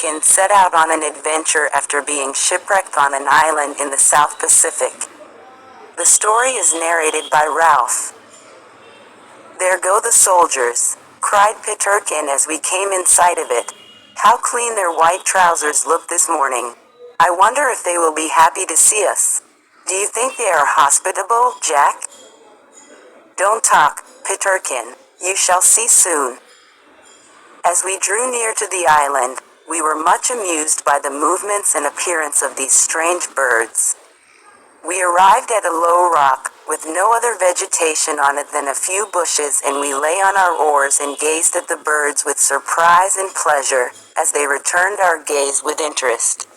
Peterkin set out on an adventure after being shipwrecked on an island in the South Pacific. The story is narrated by Ralph. "There go the soldiers," cried Peterkin as we came in sight of it. "How clean their white trousers look this morning. I wonder if they will be happy to see us. Do you think they are hospitable, Jack?" "Don't talk, Peterkin. You shall see soon." As we drew near to the island, we were much amused by the movements and appearance of these strange birds. We arrived at a low rock, with no other vegetation on it than a few bushes, and we lay on our oars and gazed at the birds with surprise and pleasure, as they returned our gaze with interest.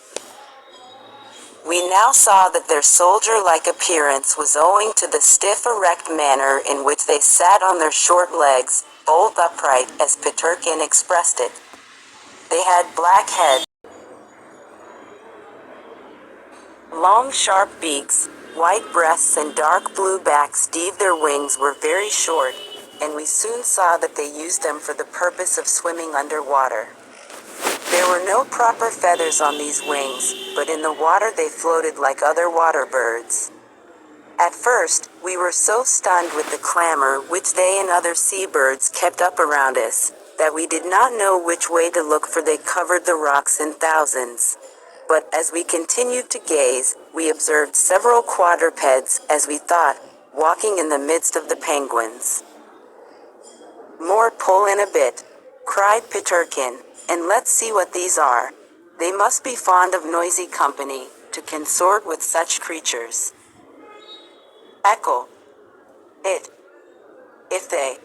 We now saw that their soldier-like appearance was owing to the stiff erect manner in which they sat on their short legs, bolt upright, as Peterkin expressed it. They had black heads, long sharp beaks, white breasts and dark blue backs. Their wings were very short, and we soon saw that they used them for the purpose of swimming underwater. There were no proper feathers on these wings, but in the water they floated like other water birds. At first, we were so stunned with the clamor which they and other seabirds kept up around us, that we did not know which way to look, for they covered the rocks in thousands. But as we continued to gaze, we observed several quadrupeds, as we thought, walking in the midst of the penguins. "More pull in a bit," cried Peterkin, "and let's see what these are. They must be fond of noisy company, to consort with such creatures. Echo it, if they..."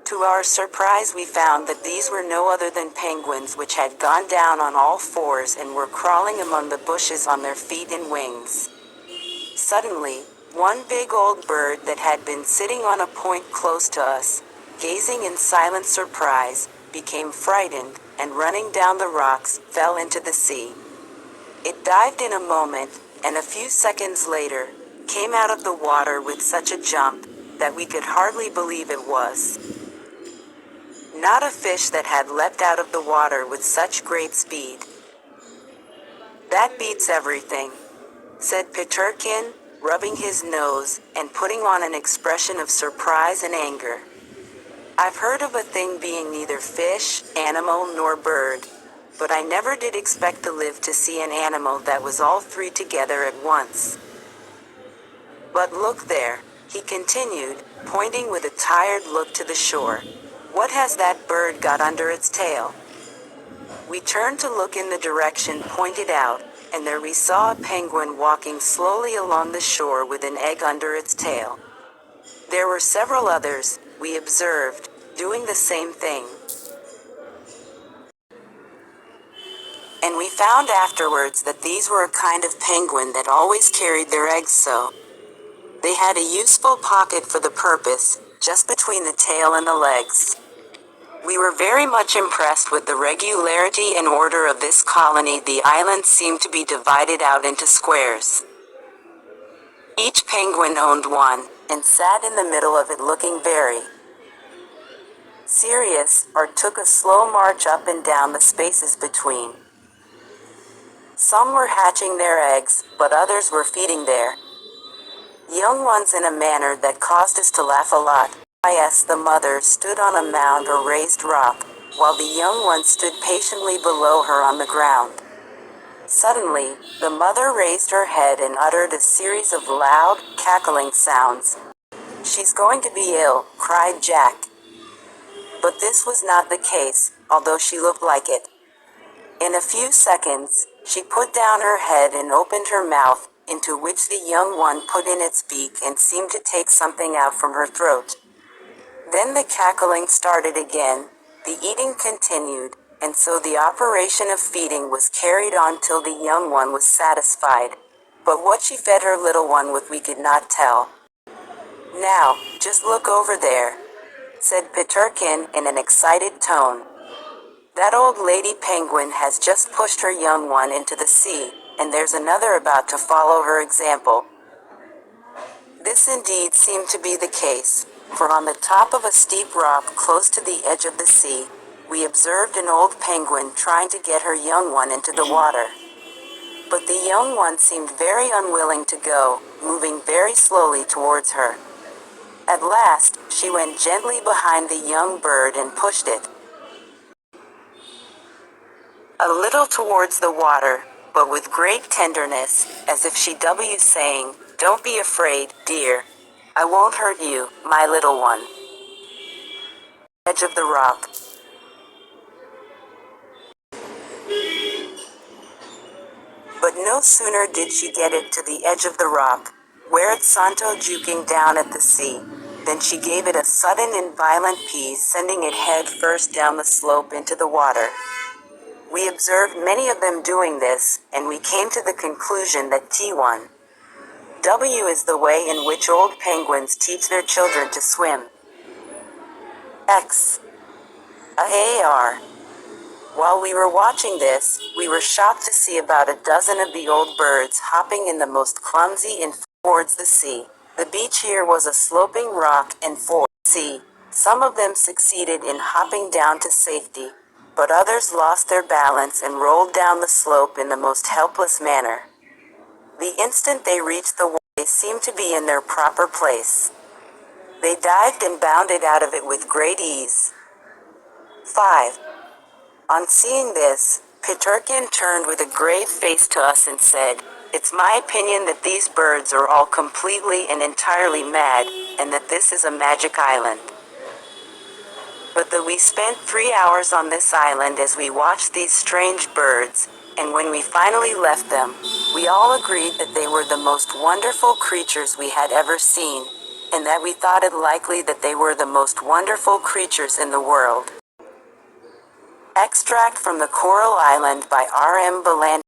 To our surprise we found that these were no other than penguins, which had gone down on all fours and were crawling among the bushes on their feet and wings. Suddenly, one big old bird that had been sitting on a point close to us, gazing in silent surprise, became frightened, and running down the rocks, fell into the sea. It dived in a moment, and a few seconds later, came out of the water with such a jump, that we could hardly believe it was not a fish that had leapt out of the water with such great speed. "That beats everything," said Peterkin, rubbing his nose, and putting on an expression of surprise and anger. "I've heard of a thing being neither fish, animal, nor bird, but I never did expect to live to see an animal that was all three together at once. But look there," he continued, pointing with a tired look to the shore. "What has that bird got under its tail?" We turned to look in the direction pointed out, and there we saw a penguin walking slowly along the shore with an egg under its tail. There were several others, we observed, doing the same thing. And we found afterwards that these were a kind of penguin that always carried their eggs so. They had a useful pocket for the purpose, just between the tail and the legs. We were very much impressed with the regularity and order of this colony. The island seemed to be divided out into squares. Each penguin owned one, and sat in the middle of it looking very serious, or took a slow march up and down the spaces between. Some were hatching their eggs, but others were feeding their young ones in a manner that caused us to laugh a lot. The mother stood on a mound or raised rock, while the young ones stood patiently below her on the ground. Suddenly, the mother raised her head and uttered a series of loud, cackling sounds. "She's going to be ill," cried Jack. But this was not the case, although she looked like it. In a few seconds, she put down her head and opened her mouth, into which the young one put in its beak and seemed to take something out from her throat. Then the cackling started again, the eating continued, and so the operation of feeding was carried on till the young one was satisfied. But what she fed her little one with we could not tell. "Now, just look over there," said Peterkin in an excited tone. "That old lady penguin has just pushed her young one into the sea, and there's another about to follow her example." This indeed seemed to be the case, for on the top of a steep rock close to the edge of the sea, we observed an old penguin trying to get her young one into the water. But the young one seemed very unwilling to go, moving very slowly towards her. At last, she went gently behind the young bird and pushed it a little towards the water, but with great tenderness, as if she was saying, "Don't be afraid, dear. I won't hurt you, my little one." Edge of the rock. But no sooner did she get it to the edge of the rock, where it Santo juking down at the sea, than she gave it a sudden and violent piece, sending it head first down the slope into the water. We observed many of them doing this, and we came to the conclusion that T1W is the way in which old penguins teach their children to swim. XAR. While we were watching this, we were shocked to see about a dozen of the old birds hopping in the most clumsy and towards the sea. The beach here was a sloping rock and some of them succeeded in hopping down to safety, but others lost their balance and rolled down the slope in the most helpless manner. The instant they reached the water, they seemed to be in their proper place. They dived and bounded out of it with great ease. 5. On seeing this, Peterkin turned with a grave face to us and said, "It's my opinion that these birds are all completely and entirely mad, and that this is a magic island." But though we spent 3 hours on this island as we watched these strange birds, and when we finally left them, we all agreed that they were the most wonderful creatures we had ever seen, and that we thought it likely that they were the most wonderful creatures in the world. Extract from The Coral Island by R. M. Balan.